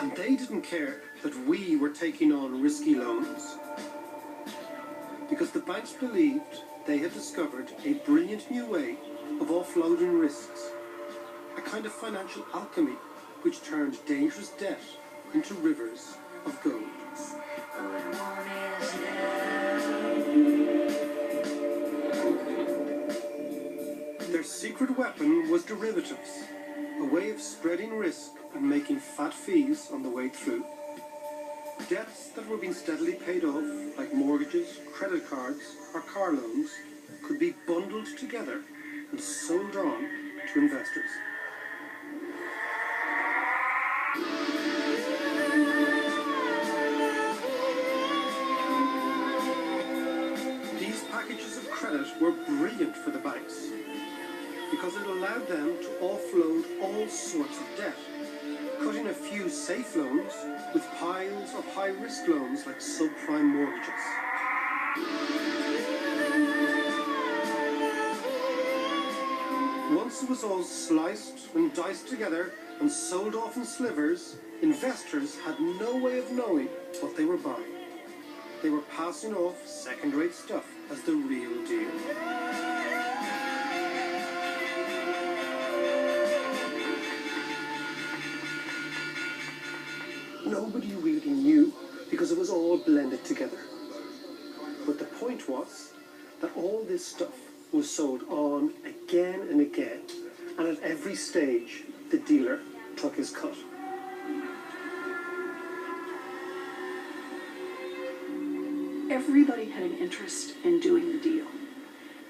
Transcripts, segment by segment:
And they didn't care that we were taking on risky loans, because the banks believed they had discovered a brilliant new way of offloading risks, a kind of financial alchemy which turned dangerous debt into rivers of gold. Their secret weapon was derivatives, a way of spreading risk and making fat fees on the way through. Debts that were being steadily paid off, like mortgages, credit cards, or car loans, could be bundled together and sold on to investors. These packages of credit were brilliant for the banks, because it allowed them to offload all sorts of debt, cutting a few safe loans with piles of high-risk loans like subprime mortgages. Once it was all sliced and diced together and sold off in slivers, investors had no way of knowing what they were buying. They were passing off second-rate stuff as the real deal. Nobody really knew because it was all blended together. But the point was that all this stuff was sold on again and again, and at every stage the dealer took his cut. Everybody had an interest in doing the deal.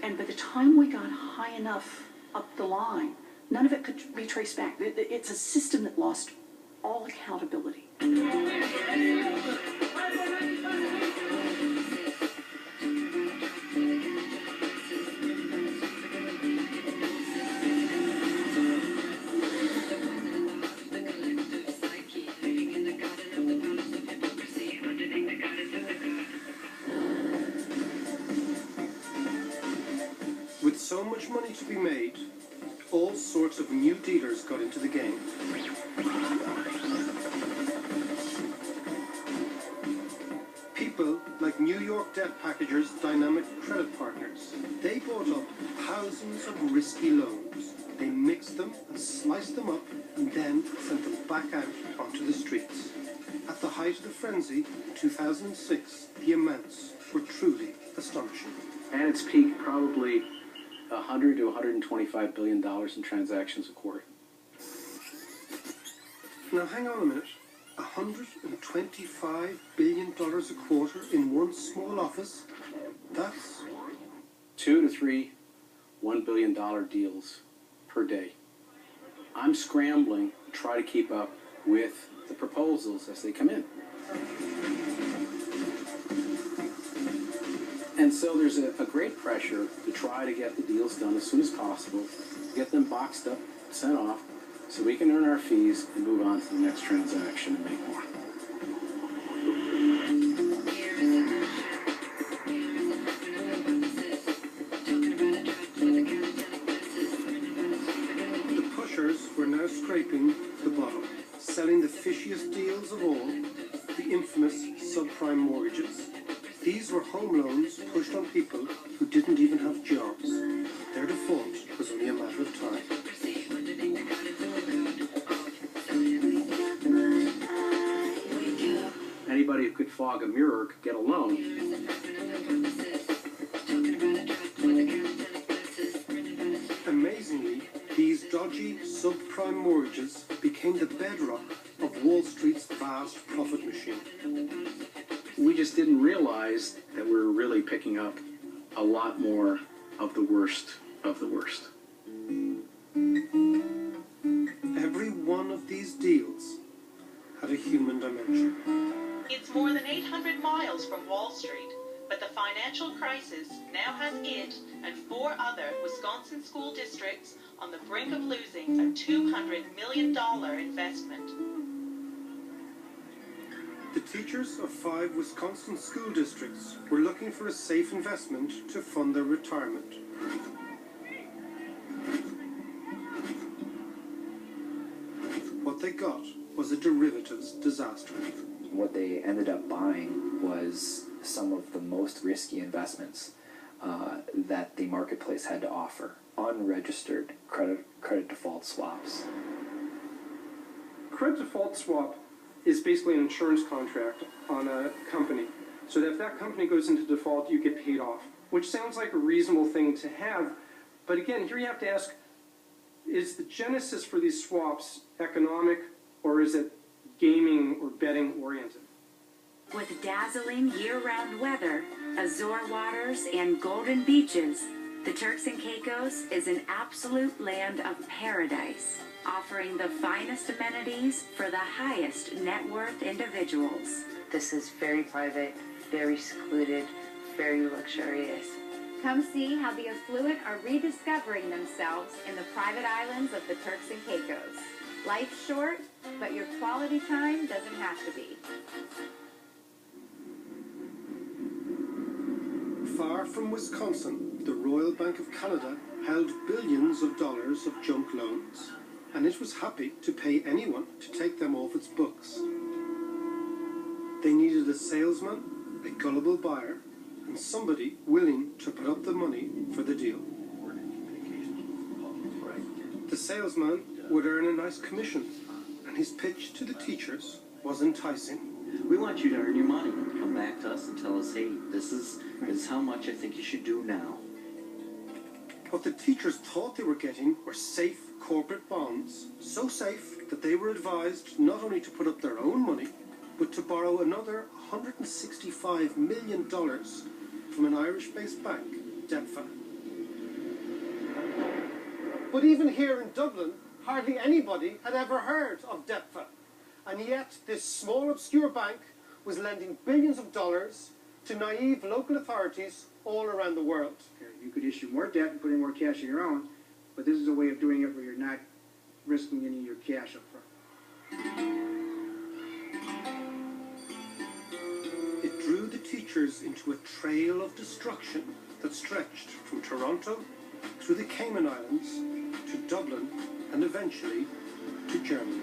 And by the time we got high enough up the line, none of it could be traced back. It's a system that lost all accountability. With so much money to be made, all sorts of new dealers got into the game. People like New York debt packagers Dynamic Credit Partners. They bought up thousands of risky loans. They mixed them and sliced them up and then sent them back out onto the streets. At the height of the frenzy in 2006, the amounts were truly astonishing. At its peak, probably $100 to $125 billion in transactions a quarter. Now hang on a minute. $125 billion a quarter in one small office? That's 2 to 3 $1 billion deals per day. I'm scrambling to try to keep up with the proposals as they come in. And so there's a great pressure to try to get the deals done as soon as possible, get them boxed up, sent off, so we can earn our fees and move on to the next transaction and make more. the pushers were now scraping the bottom, selling the fishiest deals of all, the infamous subprime mortgages. These were home loans pushed on people who didn't even have jobs. Their default was only a matter of time. Anybody who could fog a mirror could get a loan. Amazingly, these dodgy subprime mortgages became the bedrock of Wall Street's vast profit machine. We just didn't realize that we were really picking up a lot more of the worst of the worst. Every one of these deals had a human dimension. It's more than 800 miles from Wall Street, but the financial crisis now has it and 4 other Wisconsin school districts on the brink of losing a $200 million investment. The teachers of 5 Wisconsin school districts were looking for a safe investment to fund their retirement. What they got was a derivatives disaster. What they ended up buying was some of the most risky investments that the marketplace had to offer. Unregistered credit default swaps. Credit default swap is basically an insurance contract on a company. So that if that company goes into default, you get paid off, which sounds like a reasonable thing to have. But again, here you have to ask, is the genesis for these swaps economic, or is it gaming or betting oriented? With dazzling year-round weather, azure waters, and golden beaches, the Turks and Caicos is an absolute land of paradise, offering the finest amenities for the highest net worth individuals. This is very private, very secluded, very luxurious. Come see how the affluent are rediscovering themselves in the private islands of the Turks and Caicos. Life's short, but your quality time doesn't have to be. Far from Wisconsin, the Royal Bank of Canada held billions of dollars of junk loans, and it was happy to pay anyone to take them off its books. They needed a salesman, a gullible buyer, and somebody willing to put up the money for the deal. The salesman would earn a nice commission, and his pitch to the teachers was enticing. We want you to earn your money and come back to us and tell us, hey, this is how much I think you should do now. What the teachers thought they were getting were safe corporate bonds, so safe that they were advised not only to put up their own money, but to borrow another $165 million from an Irish-based bank, DEPFA. But even here in Dublin, hardly anybody had ever heard of DEPFA. And yet, this small, obscure bank was lending billions of dollars to naive local authorities all around the world. You could issue more debt and put in more cash of your own, but this is a way of doing it where you're not risking any of your cash up front. It drew the teachers into a trail of destruction that stretched from Toronto through the Cayman Islands to Dublin and eventually to Germany.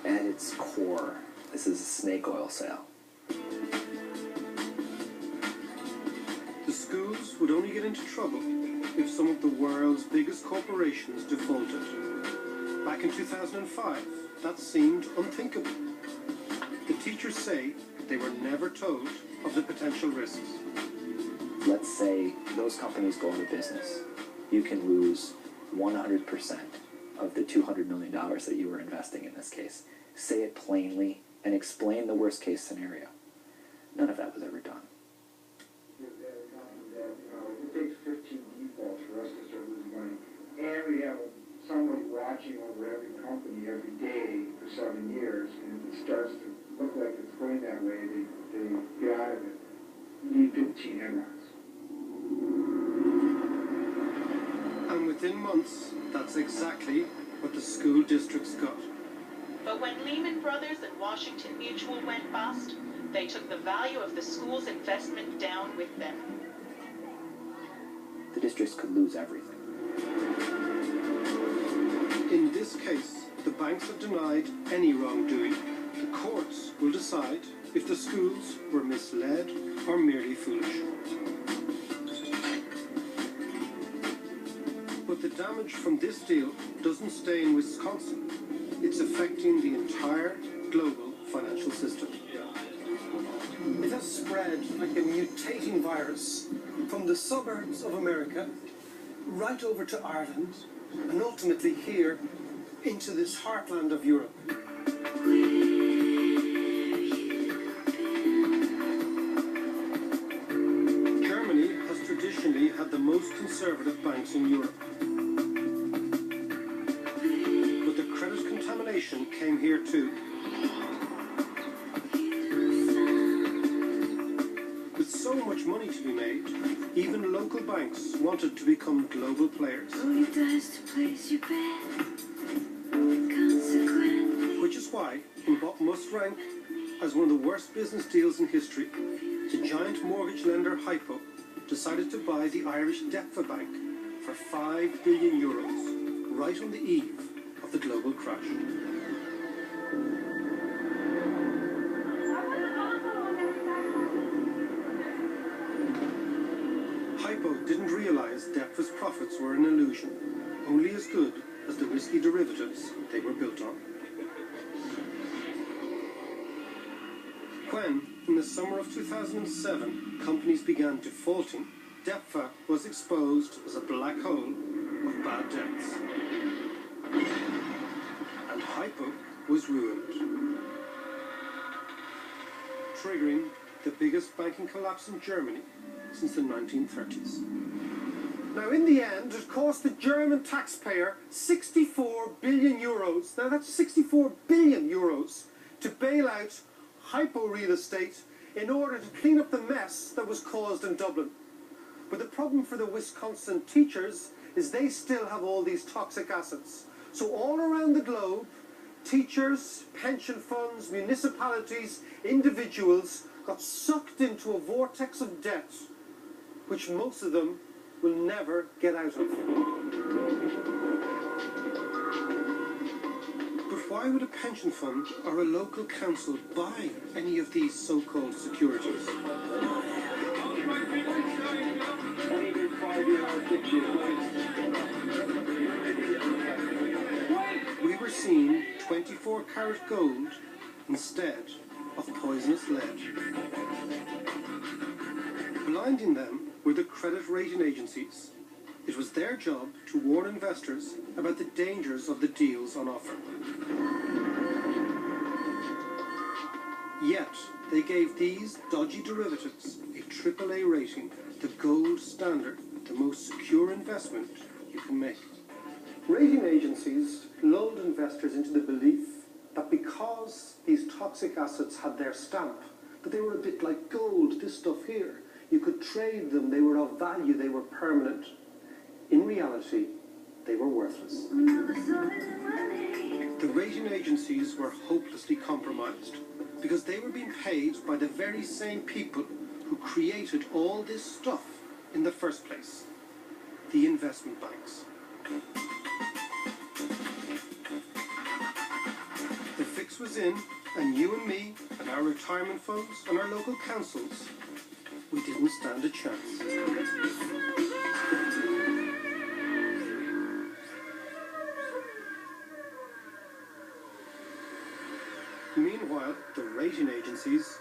At its core, this is a snake oil sale. The schools would only get into trouble if some of the world's biggest corporations defaulted. Back in 2005, that seemed unthinkable. The teachers say they were never told of the potential risks. Let's say those companies go out of business. You can lose 100% of the $200 million that you were investing in this case. Say it plainly and explain the worst case scenario. None of that was ever done. It takes 15 defaults for us to start losing money. And we have somebody watching over every company every day for 7 years, and if it starts to look like it's going that way, they get out of it. You need 15 head-ons. And within months, that's exactly what the school districts got. But when Lehman Brothers and Washington Mutual went bust, they took the value of the school's investment down with them. The districts could lose everything. In this case, the banks have denied any wrongdoing. The courts will decide if the schools were misled or merely foolish. But the damage from this deal doesn't stay in Wisconsin. It's affecting the entire global financial system. It has spread like a mutating virus from the suburbs of America right over to Ireland and ultimately here into this heartland of Europe. Germany has traditionally had the most conservative banks in Europe. But the credit contamination came here too. With so much money to be made, even local banks wanted to become global players. Which is why, in what must rank as one of the worst business deals in history, the giant mortgage lender Hypo decided to buy the Irish DEPFA Bank for €5 billion, right on the eve of the global crash. Hypo didn't realize DEFRA's profits were an illusion, only as good as the risky derivatives they were built on. When, in the summer of 2007, companies began defaulting, DEFRA was exposed as a black hole of bad debts. And Hypo was ruined, triggering the biggest banking collapse in Germany since the 1930s. Now, in the end, it cost the German taxpayer 64 billion euros. Now, that's 64 billion euros to bail out Hypo Real Estate in order to clean up the mess that was caused in Dublin. But the problem for the Wisconsin teachers is they still have all these toxic assets. So all around the globe, teachers, pension funds, municipalities, individuals got sucked into a vortex of debt, which most of them will never get out of. But why would a pension fund or a local council buy any of these so-called securities? We were seeing 24-karat gold instead of poisonous lead. Blinding them were the credit rating agencies. It was their job to warn investors about the dangers of the deals on offer. Yet, they gave these dodgy derivatives a AAA rating, the gold standard, the most secure investment you can make. Rating agencies lulled investors into the belief that because these toxic assets had their stamp, that they were a bit like gold, this stuff here. You could trade them, they were of value, they were permanent. In reality, they were worthless. The rating agencies were hopelessly compromised because they were being paid by the very same people who created all this stuff in the first place, the investment banks. The fix was in, and you and me, and our retirement funds, and our local councils, we didn't stand a chance. Meanwhile, the rating agencies